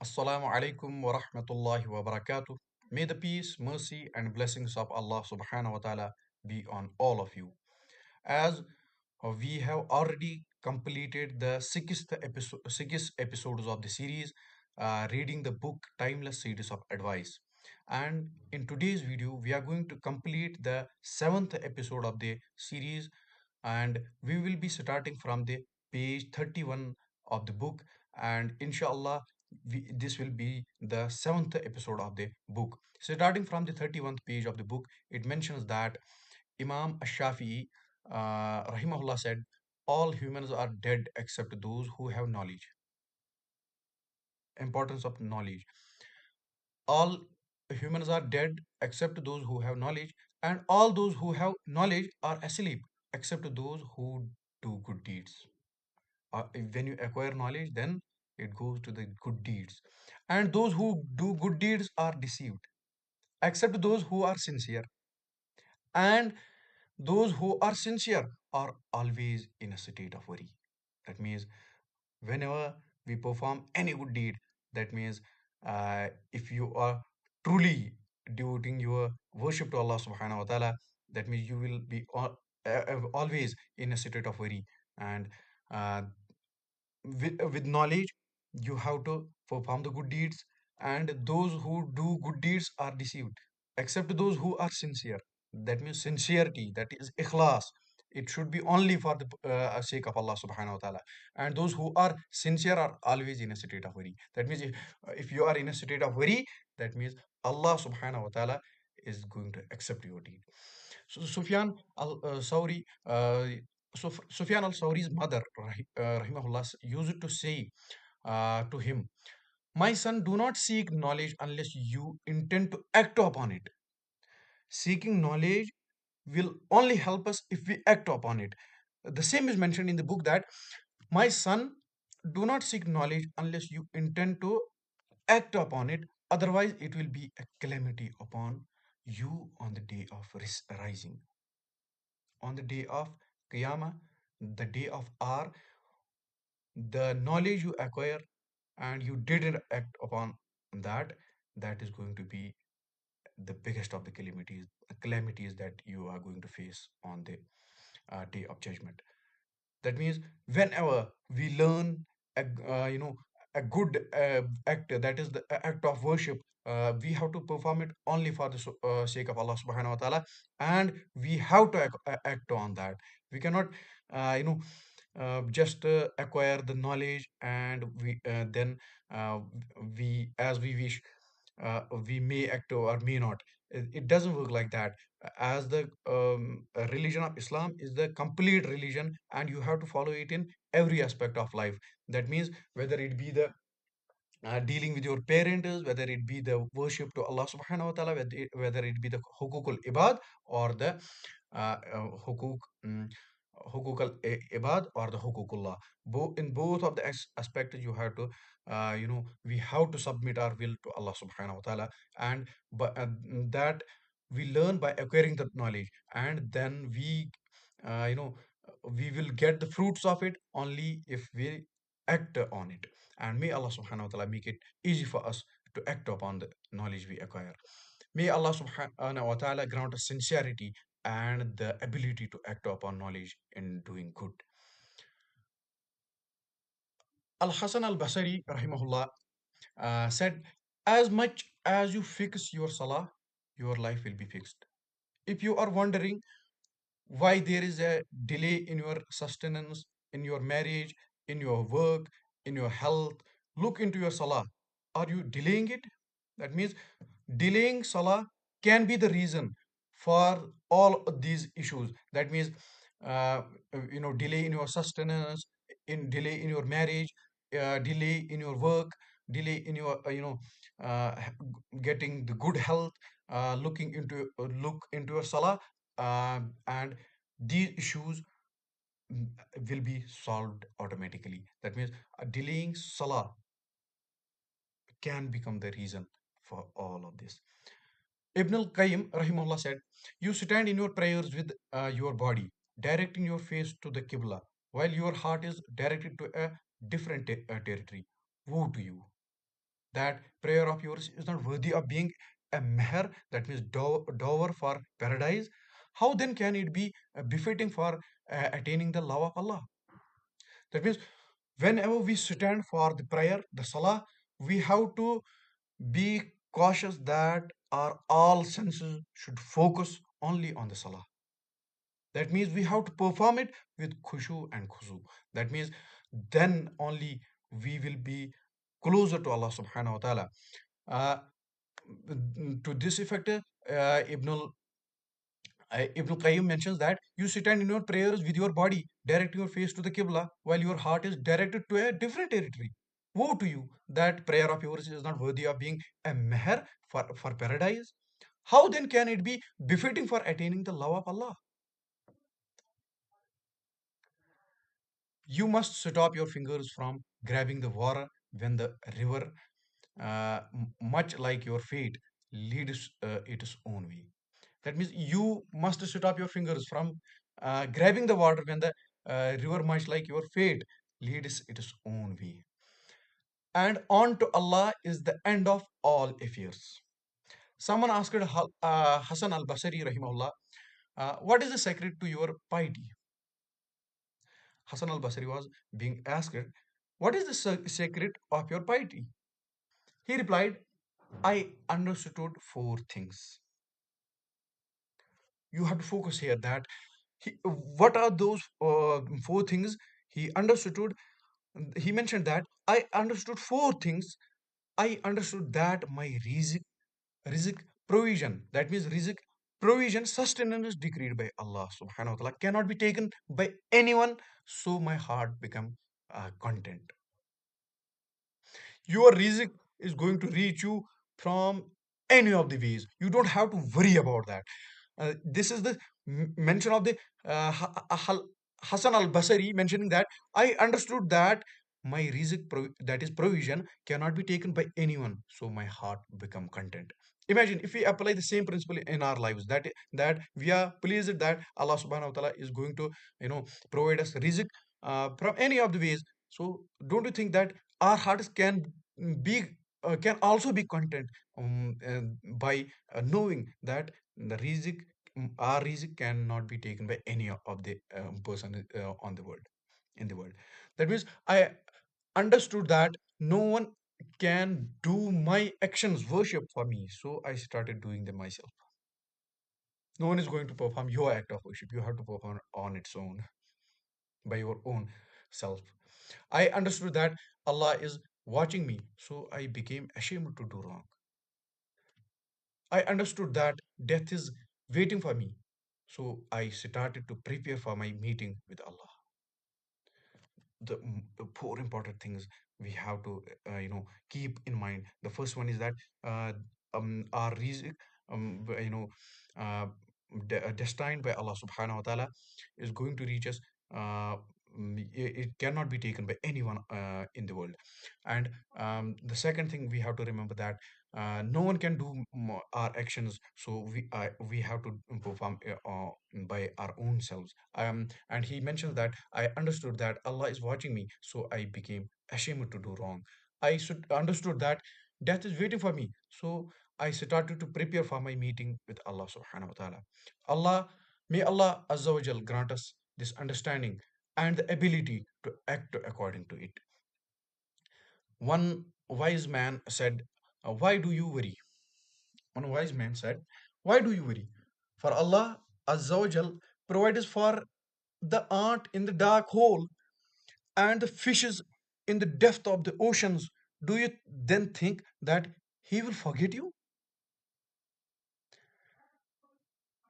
Assalamu Alaikum wa Rahmatullahi wa Barakatuh. May the peace, mercy, and blessings of Allah subhanahu wa ta'ala be on all of you. As we have already completed the sixth episodes of the series, reading the book Timeless Series of Advice. And in today's video, we are going to complete the seventh episode of the series, and we will be starting from the page 31 of the book. And inshallah, this will be the seventh episode of the book. Starting from the 31st page of the book, it mentions that Imam Ash-Shafi'i, rahimahullah, said, "All humans are dead except those who have knowledge." Importance of knowledge. All humans are dead except those who have knowledge, and all those who have knowledge are asleep except those who do good deeds. When you acquire knowledge, then it goes to the good deeds. And those who do good deeds are deceived, except those who are sincere. And those who are sincere are always in a state of worry. That means whenever we perform any good deed, that means if you are truly devoting your worship to Allah subhanahu wa ta'ala, that means you will be always in a state of worry. And uh, with knowledge, you have to perform the good deeds, and those who do good deeds are deceived, except those who are sincere. That means sincerity, that is ikhlas. It should be only for the sake of Allah subhanahu wa ta'ala. And those who are sincere are always in a state of worry. That means if you are in a state of worry, that means Allah subhanahu wa ta'ala is going to accept your deed. So Sufyan al-Sawri, Sufyan al-Sawri's mother, rahimahullah, used to say to him, "My son, do not seek knowledge unless you intend to act upon it. Seeking knowledge will only help us if we act upon it." The same is mentioned in the book that, "My son, do not seek knowledge unless you intend to act upon it. Otherwise, it will be a calamity upon you on the day of rising, on the day of Qiyamah, the day of R, the knowledge you acquire and you didn't act upon that, that is going to be the biggest of the calamities that you are going to face on the day of judgment." That means whenever we learn a good act, that is the act of worship, we have to perform it only for the sake of Allah subhanahu wa ta'ala, and we have to act on that. We cannot just acquire the knowledge, and we then uh, we as we wish, we may act or may not. It doesn't work like that. As the religion of Islam is the complete religion, and you have to follow it in every aspect of life. That means whether it be the dealing with your parents, whether it be the worship to Allah subhanahu wa ta'ala, whether it be the hukukul ibad or the hukuk hukukul ibad or the hukukullah. In both of the aspects, you have to we have to submit our will to Allah subhanahu wa ta'ala. And but that we learn by acquiring the knowledge, and then uh, you know we will get the fruits of it only if we act on it. And may Allah subhanahu wa ta'ala make it easy for us to act upon the knowledge we acquire. May Allah subhanahu wa ta'ala grant us sincerity and the ability to act upon knowledge in doing good. Al Hasan al Basri, rahimahullah, said, "As much as you fix your salah, your life will be fixed." If you are wondering why there is a delay in your sustenance, in your marriage, in your work, in your health, look into your salah. Are you delaying it? That means delaying salah can be the reason for all of these issues. That means uh, delay in your sustenance, in delay in your marriage, delay in your work, delay in your getting the good health, look into your salah, and these issues mm, will be solved automatically. That means delaying salah can become the reason for all of this. Ibn al-Qayyim rahimahullah said, "You stand in your prayers with your body directing your face to the Qibla, while your heart is directed to a different territory. Woe to you." that prayer of yours is not worthy of being a meher, that means dower for paradise, how then can it be befitting for attaining the love of Allah? That means whenever we stand for the prayer, the salah, we have to be cautious that our all senses should focus only on the salah. That means we have to perform it with khushu and khuzu. That means then only we will be closer to Allah subhanahu wa ta'ala. Uh, to this effect, Ibn Qayyim mentions that you sit and in your prayers with your body, direct your face to the Qibla, while your heart is directed to a different territory. Woe to you, that prayer of yours is not worthy of being a meher for paradise. How then can it be befitting for attaining the love of Allah? You must stop your fingers from grabbing the water when the river, much like your fate, leads its own way. That means you must stop your fingers from grabbing the water when the river, much like your fate, leads its own way. And on to Allah is the end of all affairs. Someone asked Hassan al Basri, rahimahullah, what is the secret to your piety? Hassan al Basri was being asked, what is the secret of your piety? He replied, I understood four things. You have to focus here that what are those four things he understood. He mentioned that I understood four things. I understood that my rizq provision, that means rizq provision, sustenance is decreed by Allah subhanahu wa ta'ala, cannot be taken by anyone, so my heart become content. Your rizq is going to reach you from any of the ways. You don't have to worry about that. This is the mention of the Hassan al-Basri, mentioning that I understood that my that is provision, cannot be taken by anyone, so my heart become content. Imagine if we apply the same principle in our lives, that we are pleased that Allah subhanahu wa ta'ala is going to provide us rizq from any of the ways. So don't you think that our hearts be can also be content by knowing that the rizq, our rizq cannot be taken by any of the person on the world, in the world. That means I understood that no one can do my actions worship for me, so I started doing them myself. No one is going to perform your act of worship. You have to perform on its own, by your own self. I understood that Allah is watching me, so I became ashamed to do wrong. I understood that death is waiting for me, so I started to prepare for my meeting with Allah. The four important things we have to keep in mind. The first one is that our rizq, uh, destined by Allah subhanahu wa ta'ala, is going to reach us. uh, it cannot be taken by anyone in the world. And the second thing, we have to remember that no one can do our actions, so we have to perform by our own selves. And he mentions that I understood that Allah is watching me, so I became ashamed to do wrong. Understood that death is waiting for me, so I started to prepare for my meeting with Allah subhanahu wa ta'ala. May Allah Azza wa Jal grant us this understanding and the ability to act according to it. One wise man said, why do you worry? One wise man said, why do you worry? For Allah Azza wa Jal provides for the ant in the dark hole and the fishes in the depth of the oceans. Do you then think that He will forget you?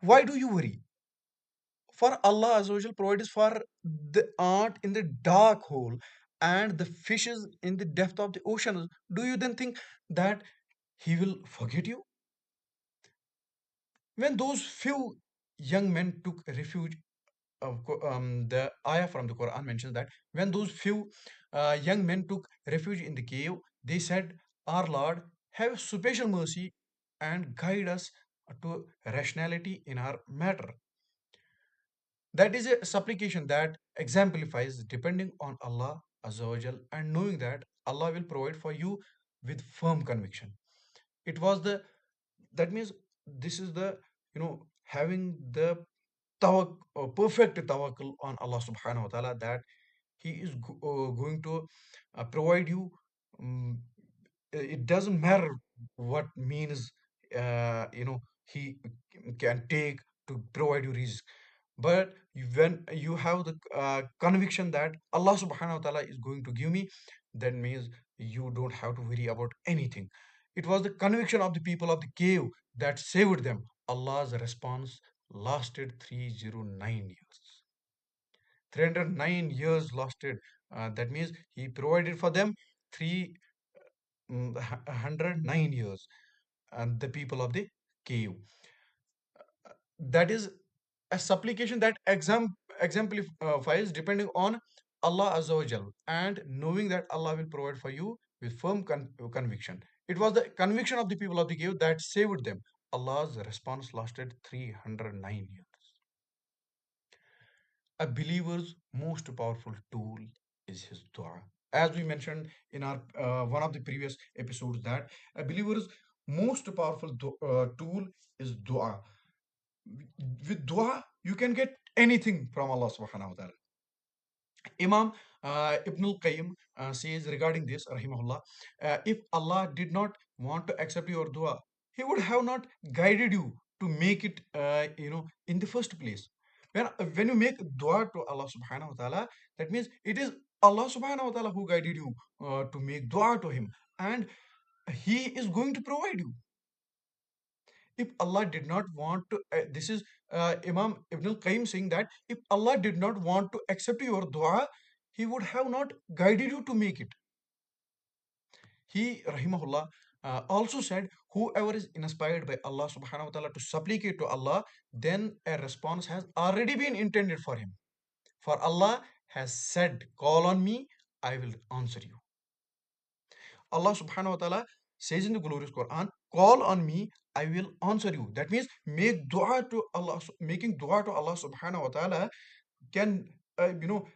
Why do you worry? For Allah Azza wa Jal provides for the ant in the dark hole and the fishes in the depth of the oceans. Do you then think that He will forget you? When those few young men took refuge, the ayah from the Quran mentions that when those few young men took refuge in the cave, they said, our Lord, have special mercy and guide us to rationality in our matter. That is a supplication that exemplifies depending on Allah Azza wa Jal and knowing that Allah will provide for you with firm conviction. It was the that means this is the having the perfect tawakkul on Allah subhanahu wa ta'ala, that he is going to provide you. um, it doesn't matter what means he can take to provide you risk, but when you have the conviction that Allah subhanahu wa ta'ala is going to give me, that means you don't have to worry about anything. It was the conviction of the people of the cave that saved them. Allah's response lasted 309 years. 309 years lasted. That means he provided for them 309 years, and the people of the cave. That is a supplication that exemplifies depending on Allah Azza wa Jal, and knowing that Allah will provide for you with firm conviction. It was the conviction of the people of the cave that saved them. Allah's response lasted 309 years. A believer's most powerful tool is his dua. As we mentioned in our one of the previous episodes, that a believer's most powerful tool is dua. With dua, you can get anything from Allah subhanahu wa ta'ala. Imam Ibn al-Qayyim says regarding this, rahimahullah, if Allah did not want to accept your dua, He would have not guided you to make it, in the first place. When you make dua to Allah subhanahu wa ta'ala, that means it is Allah subhanahu wa ta'ala who guided you to make dua to Him, and He is going to provide you. If Allah did not want to, this is Imam Ibn al-Qayyim saying that if Allah did not want to accept your dua, He would have not guided you to make it. He, rahimahullah, also said, whoever is inspired by Allah subhanahu wa ta'ala to supplicate to Allah, then a response has already been intended for him. For Allah has said, call on me, I will answer you. Allah subhanahu wa ta'ala says in the glorious Quran, call on me, I will answer you. That means make dua to Allah. Making dua to Allah subhanahu wa ta'ala can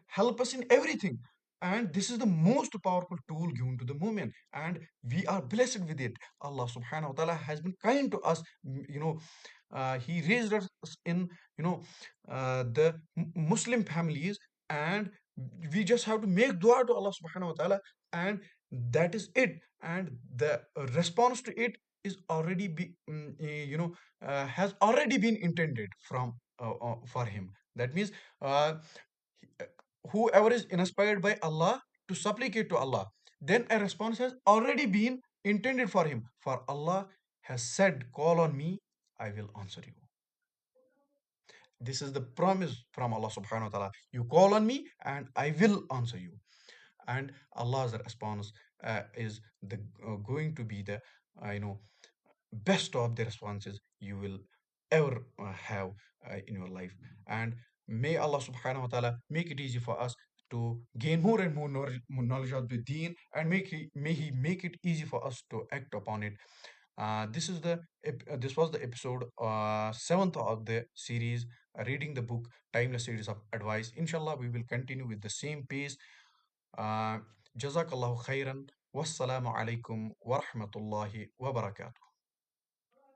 help us in everything, and this is the most powerful tool given to the moment, and we are blessed with it. Allah subhanahu wa ta'ala has been kind to us. He raised us in the Muslim families, and we just have to make dua to Allah subhanahu wa ta'ala, and that is it. And the response to it is already has already been intended from for him. That means uh, uh, whoever is inspired by Allah to supplicate to Allah, then a response has already been intended for him. For Allah has said, call on me, I will answer you. This is the promise from Allah subhanahu wa ta'ala. You call on me and I will answer you. And Allah's response is the going to be the best of the responses you will ever have in your life. And may Allah subhanahu wa ta'ala make it easy for us to gain more and more knowledge of the deen, and may he make it easy for us to act upon it. This was the episode 7th of the series, reading the book Timeless Series of Advice. Inshallah, we will continue with the same pace. uh, Jazakallahu khairan. Wassalamu alaikum wa rahmatullahi wa barakatuh.